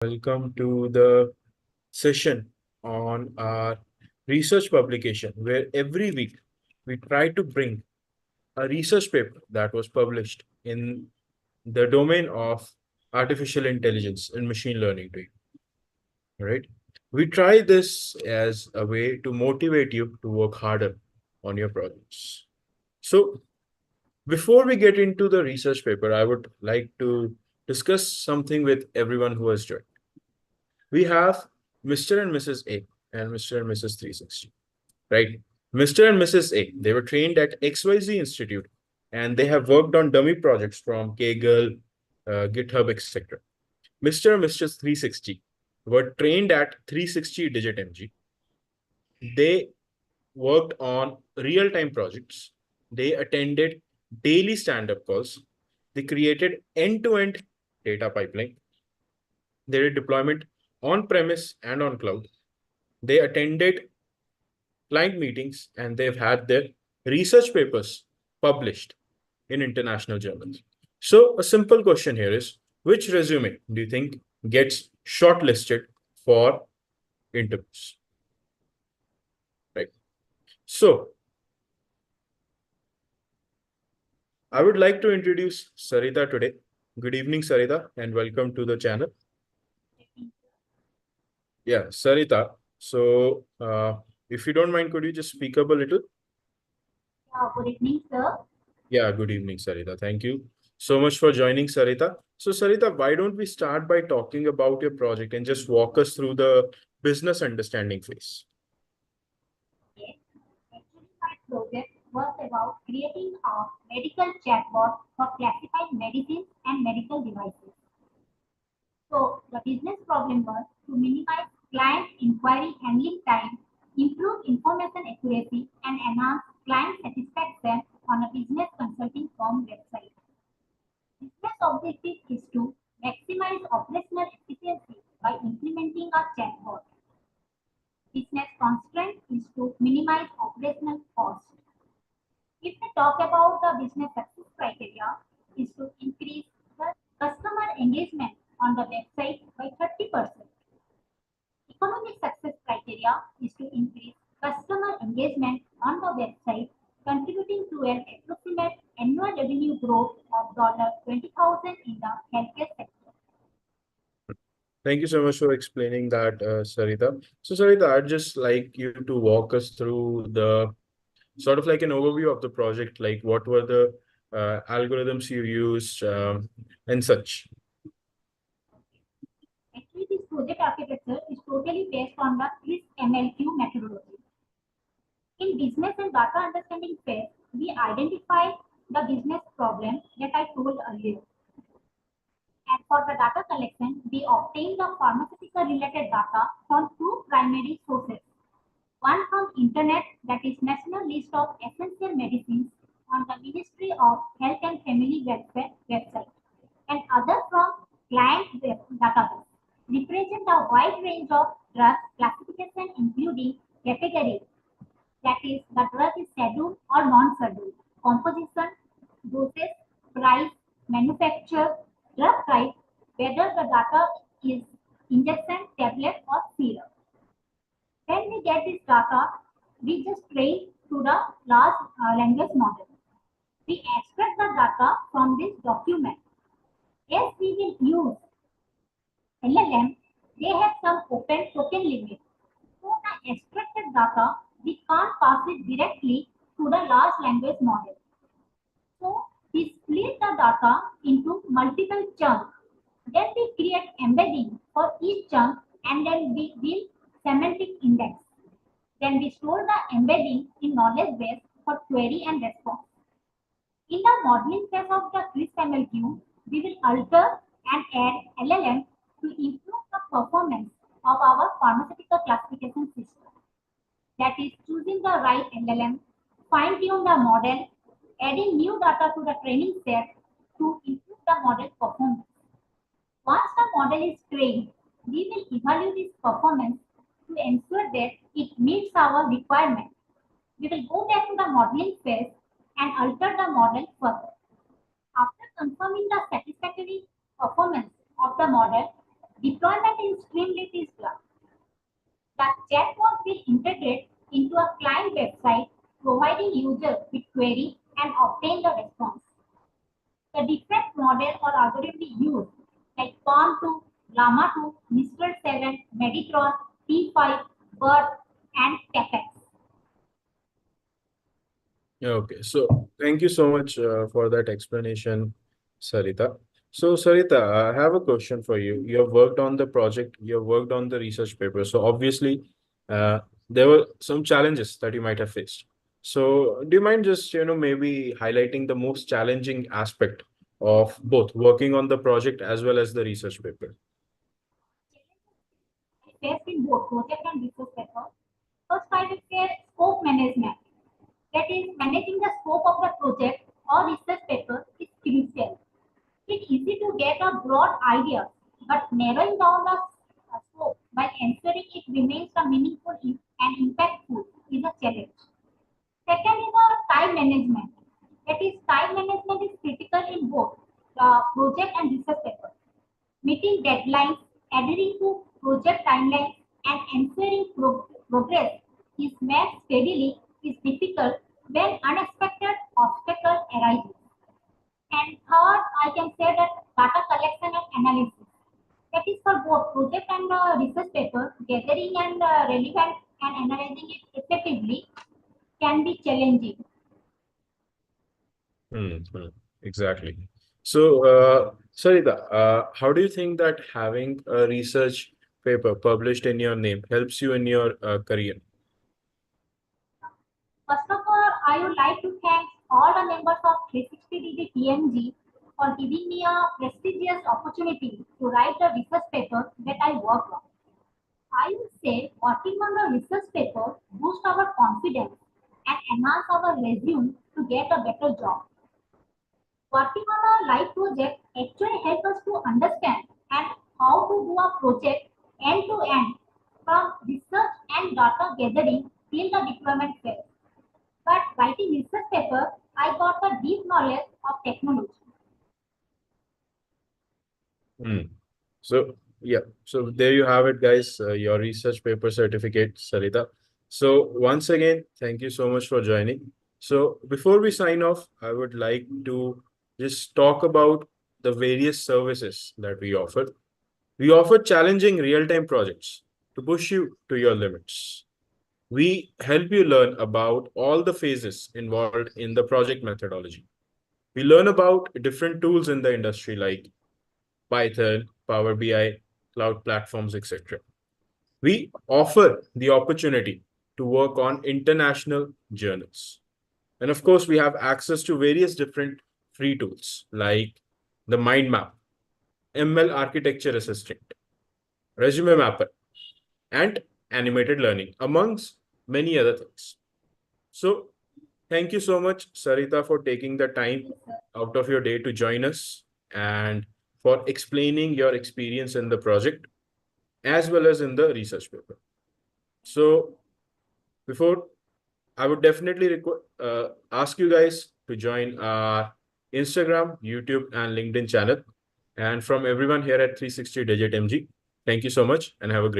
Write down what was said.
Welcome to the session on our research publication, where every week we try to bring a research paper that was published in the domain of artificial intelligence and machine learning to you. Right? We try this as a way to motivate you to work harder on your projects. So, before we get into the research paper, I would like to discuss something with everyone who has joined. We have Mr. and Mrs. A and Mr. and Mrs. 360, right? Mr. and Mrs. A, they were trained at XYZ Institute and they have worked on dummy projects from Kaggle, GitHub, etc. Mr. and Mrs. 360 were trained at 360DigiTMG. They worked on real-time projects. They attended daily stand-up calls. They created end-to-end data pipeline. They did deployment on-premise and on cloud. They attended client meetings and they've had their research papers published in international journals. So a simple question here is, which resume do you think gets shortlisted for interviews? Right. So I would like to introduce Sarita today. Good evening, Sarita, and welcome to the channel. Yeah, Sarita. So if you don't mind, could you just speak up a little? Good evening, sir. Yeah, good evening, Sarita. Thank you so much for joining, Sarita. So, Sarita, why don't we start by talking about your project and just walk us through the business understanding phase? Yes. Actually, my project was about creating a medical chatbot for classified medicines and medical devices. So, the business problem was to minimize client inquiry handling time, improve information accuracy, and enhance client satisfaction on a business consulting firm website. Business objective is to maximize operational efficiency by implementing a chatbot. Business constraint is to minimize operational cost. If we talk about the business success criteria, is to increase the customer engagement on the website by 30%. Economic success criteria is to increase customer engagement on the website, contributing to an approximate annual revenue growth of $20,000 in the healthcare sector. Thank you so much for explaining that, Sarita. So, Sarita, I'd just like you to walk us through the sort of like an overview of the project, like what were the algorithms you used and such. Actually, this project architecture is totally based on the CRISP MLQ methodology. In business and data understanding phase, we identify the business problem that I told earlier. And for the data collection, we obtain the pharmaceutical related data from two primary sources. One from internet, that is National List of Essential Medicines on the Ministry of Health and Family Welfare website, and other from client database. Represent a wide range of drugs classification including categories, that is the drug is scheduled or non-scheduled, composition, dosage, price, manufacture, drug type, whether the data is injection, tablet or syrup. When we get this data, we just train to the large language model. We extract the data from this document. As we will use LLM, they have some open token limit. So the extracted data, we can't pass it directly to the large language model. So we split the data into multiple chunks. Then we create embedding for each chunk and then we build semantic index. Then we store the embedding in knowledge base for query and response. In the modeling phase of the CRISP MLQ, we will alter and add LLM to improve the performance of our pharmaceutical classification system. That is choosing the right LLM, fine-tune the model, adding new data to the training set to improve the model performance. Once the model is trained, we will evaluate its performance to ensure that it meets our requirement. We will go back to the modeling phase and alter the model further. After confirming the satisfactory performance of the model, Deployment in Streamlit is done. The chatbot will integrate into a client website, providing users with query and obtain the response. The different model or algorithm we use, like Palm 2, Llama 2, Mistral 7, Meditron, T5, BERT, and TechX. Okay, so thank you so much for that explanation, Sarita. So, Sarita, I have a question for you. You have worked on the project, you have worked on the research paper. So, obviously, uh, there were some challenges that you might have faced. So, do you mind just, maybe highlighting the most challenging aspect of both working on the project as well as the research paper? Faced in both project and research paper. First, I will say scope management. That is, managing the scope of the project or research paper is crucial. It's easy to get a broad idea, but narrowing down the scope by ensuring it remains a meaningful and impactful is a challenge. Second is time management. That is, time management is critical in both the project and research paper. Meeting deadlines, adhering to project timelines, and ensuring progress is made steadily is difficult when unexpected obstacles arise. And third, I can say that data collection and analysis. That is for both project and research paper, gathering and relevant and analyzing it effectively can be challenging. Exactly. So, Sarita, how do you think that having a research paper published in your name helps you in your career? First of all, I would like to thank all the members of 360DigiTMG for giving me a prestigious opportunity to write the research paper that I work on. I would say working on the research paper boosts our confidence and enhance our resume to get a better job. Working on a live project actually helps us to understand and how to do a project end to end from research and data gathering till the deployment phase. But writing research paper, I got a deep knowledge of technology. Hmm. So, yeah, so there you have it, guys, your research paper certificate, Sarita. So, once again, thank you so much for joining. So, before we sign off, I would like to just talk about the various services that we offer. We offer challenging real time projects to push you to your limits. We help you learn about all the phases involved in the project methodology. We learn about different tools in the industry like Python, Power BI, cloud platforms, etc. We offer the opportunity to work on international journals. And of course, we have access to various different free tools like the mind map, ML architecture assistant, resume mapper, and animated learning, amongst many other things. So, thank you so much, Sarita, for taking the time out of your day to join us and for explaining your experience in the project as well as in the research paper. So, before I would definitely ask you guys to join our Instagram, YouTube, and LinkedIn channel. And from everyone here at 360 Digit MG, thank you so much and have a great